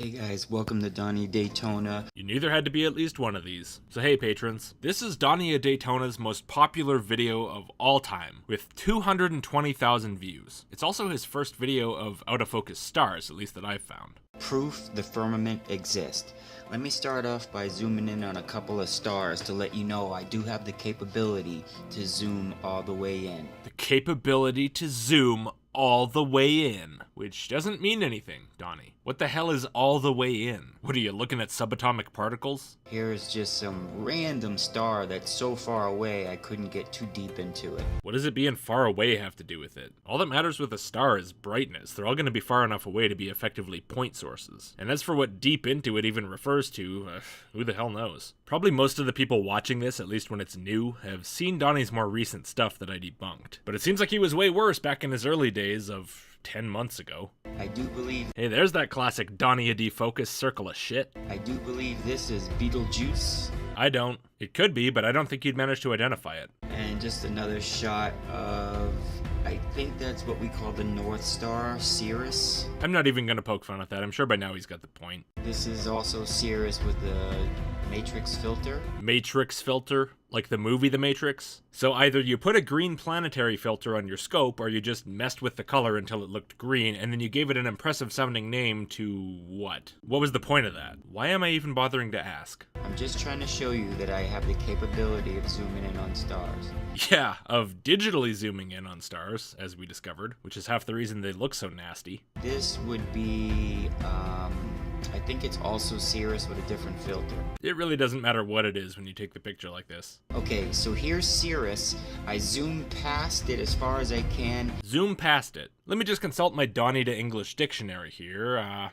Hey guys, welcome to Donnie Daytona. You knew there had to be at least one of these. So hey patrons, this is Donnie Daytona's most popular video of all time, with 220,000 views. It's also his first video of out-of-focus stars, at least that I've found. Proof the firmament exists. Let me start off by zooming in on a couple of stars to let you know I do have the capability to zoom all the way in. The capability to zoom all the way in, which doesn't mean anything, Donnie. What the hell is all the way in? What are you looking at, subatomic particles? Here is just some random star that's so far away I couldn't get too deep into it. What does it being far away have to do with it? All that matters with a star is brightness. They're all going to be far enough away to be effectively point sources. And as for what deep into it even refers to, who the hell knows? Probably most of the people watching this, at least when it's new, have seen Donnie's more recent stuff that I debunked. But it seems like he was way worse back in his early days of 10 months ago. I do believe... Hey, there's that classic Donnie defocus circle of shit. I do believe this is Betelgeuse. I don't. It could be, but I don't think you'd manage to identify it. And just another shot of... I think that's what we call the North Star, Sirius. I'm not even gonna poke fun at that. I'm sure by now he's got the point. This is also Sirius with the Matrix filter. Matrix filter? Like the movie The Matrix? So either you put a green planetary filter on your scope, or you just messed with the color until it looked green, and then you gave it an impressive sounding name to what? What was the point of that? Why am I even bothering to ask? I'm just trying to show you that I have the capability of zooming in on stars. Yeah, of digitally zooming in on stars, as we discovered, which is half the reason they look so nasty. This would be, I think it's also Sirius with a different filter. It really doesn't matter what it is when you take the picture like this. Okay, so here's Sirius. I zoom past it as far as I can. Zoom past it. Let me just consult my Donnie to English dictionary here.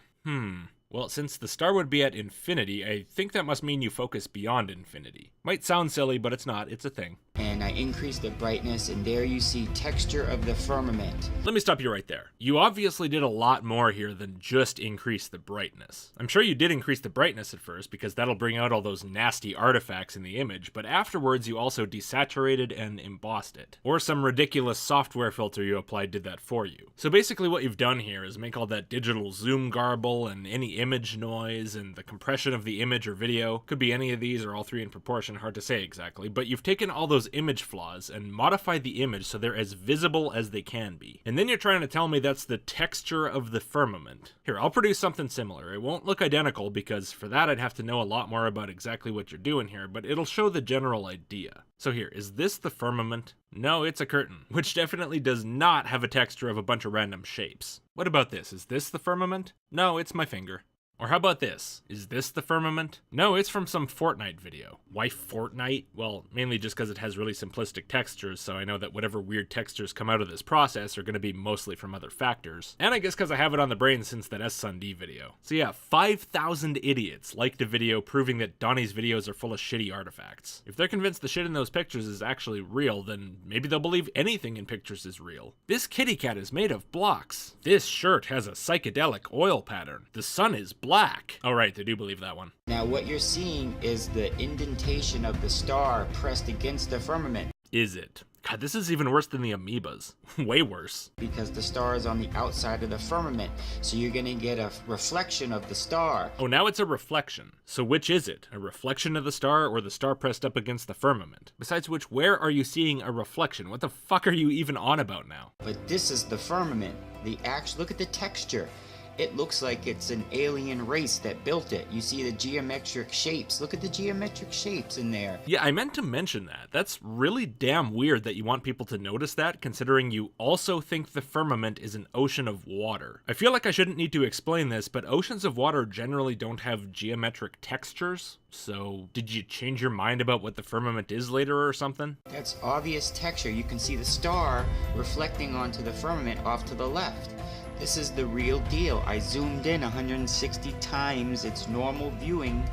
Well, since the star would be at infinity, I think that must mean you focus beyond infinity. Might sound silly, but it's not. It's a thing. And I increase the brightness, and there you see texture of the firmament. Let me stop you right there. You obviously did a lot more here than just increase the brightness. I'm sure you did increase the brightness at first, because that'll bring out all those nasty artifacts in the image, but afterwards you also desaturated and embossed it. Or some ridiculous software filter you applied did that for you. So basically what you've done here is make all that digital zoom garble and any image noise and the compression of the image or video. Could be any of these or all three in proportion, hard to say exactly, but you've taken all those image flaws and modified the image so they're as visible as they can be. And then you're trying to tell me that's the texture of the firmament. Here, I'll produce something similar. It won't look identical because for that I'd have to know a lot more about exactly what you're doing here, but it'll show the general idea. So here, is this the firmament? No, it's a curtain, which definitely does not have a texture of a bunch of random shapes. What about this? Is this the firmament? No, it's my finger. Or how about this? Is this the firmament? No, it's from some Fortnite video. Why Fortnite? Well, mainly just because it has really simplistic textures, so I know that whatever weird textures come out of this process are going to be mostly from other factors. And I guess because I have it on the brain since that S-Sun-D video. So yeah, 5,000 idiots liked a video proving that Donnie's videos are full of shitty artifacts. If they're convinced the shit in those pictures is actually real, then maybe they'll believe anything in pictures is real. This kitty cat is made of blocks. This shirt has a psychedelic oil pattern. The sun is black. Oh right, they do believe that one. Now what you're seeing is the indentation of the star pressed against the firmament. Is it? God, this is even worse than the amoebas. Way worse. Because the star is on the outside of the firmament, so you're gonna get a reflection of the star. Oh, now it's a reflection. So which is it? A reflection of the star or the star pressed up against the firmament? Besides which, where are you seeing a reflection? What the fuck are you even on about now? But this is the firmament. Look at the texture. It looks like it's an alien race that built it. You see the geometric shapes. Look at the geometric shapes in there. Yeah, I meant to mention that. That's really damn weird that you want people to notice that, considering you also think the firmament is an ocean of water. I feel like I shouldn't need to explain this, but oceans of water generally don't have geometric textures. So, did you change your mind about what the firmament is later or something? That's obvious texture. You can see the star reflecting onto the firmament off to the left. This is the real deal. I zoomed in 160 times its normal viewing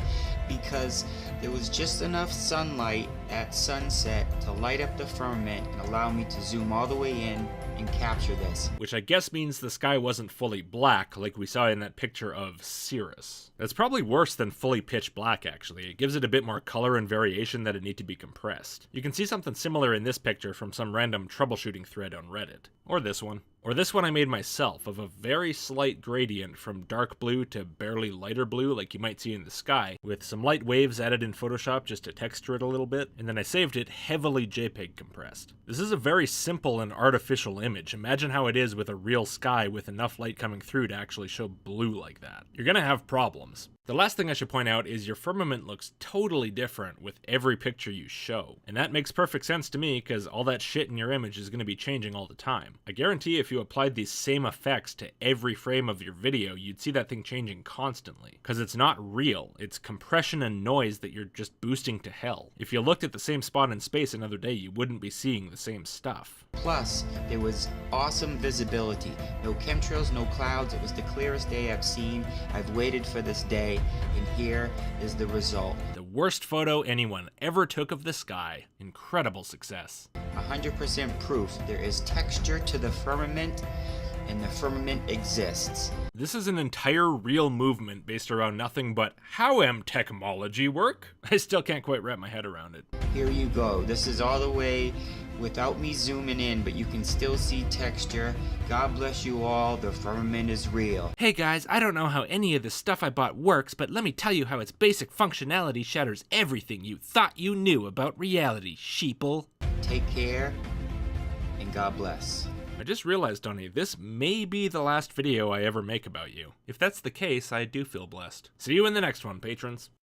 because there was just enough sunlight at sunset to light up the firmament and allow me to zoom all the way in and capture this. Which I guess means the sky wasn't fully black like we saw in that picture of Sirius. That's probably worse than fully pitch black actually. It gives it a bit more color and variation that'd need to be compressed. You can see something similar in this picture from some random troubleshooting thread on Reddit. Or this one. Or this one I made myself, of a very slight gradient from dark blue to barely lighter blue like you might see in the sky, with some light waves added in Photoshop just to texture it a little bit, and then I saved it heavily JPEG compressed. This is a very simple and artificial image. Imagine how it is with a real sky with enough light coming through to actually show blue like that. You're gonna have problems. The last thing I should point out is your firmament looks totally different with every picture you show. And that makes perfect sense to me because all that shit in your image is going to be changing all the time. I guarantee if you applied these same effects to every frame of your video, you'd see that thing changing constantly. Because it's not real, it's compression and noise that you're just boosting to hell. If you looked at the same spot in space another day, you wouldn't be seeing the same stuff. Plus, there was awesome visibility. No chemtrails, no clouds. It was the clearest day I've seen. I've waited for this day, and here is the result. The worst photo anyone ever took of the sky. Incredible success. 100% proof there is texture to the firmament, and the firmament exists. This is an entire real movement based around nothing but how technology work? I still can't quite wrap my head around it. Here you go. This is all the way without me zooming in, but you can still see texture. God bless you all. The firmament is real. Hey guys, I don't know how any of the stuff I bought works, but let me tell you how its basic functionality shatters everything you thought you knew about reality, sheeple. Take care, and God bless. I just realized, Tony, this may be the last video I ever make about you. If that's the case, I do feel blessed. See you in the next one, patrons.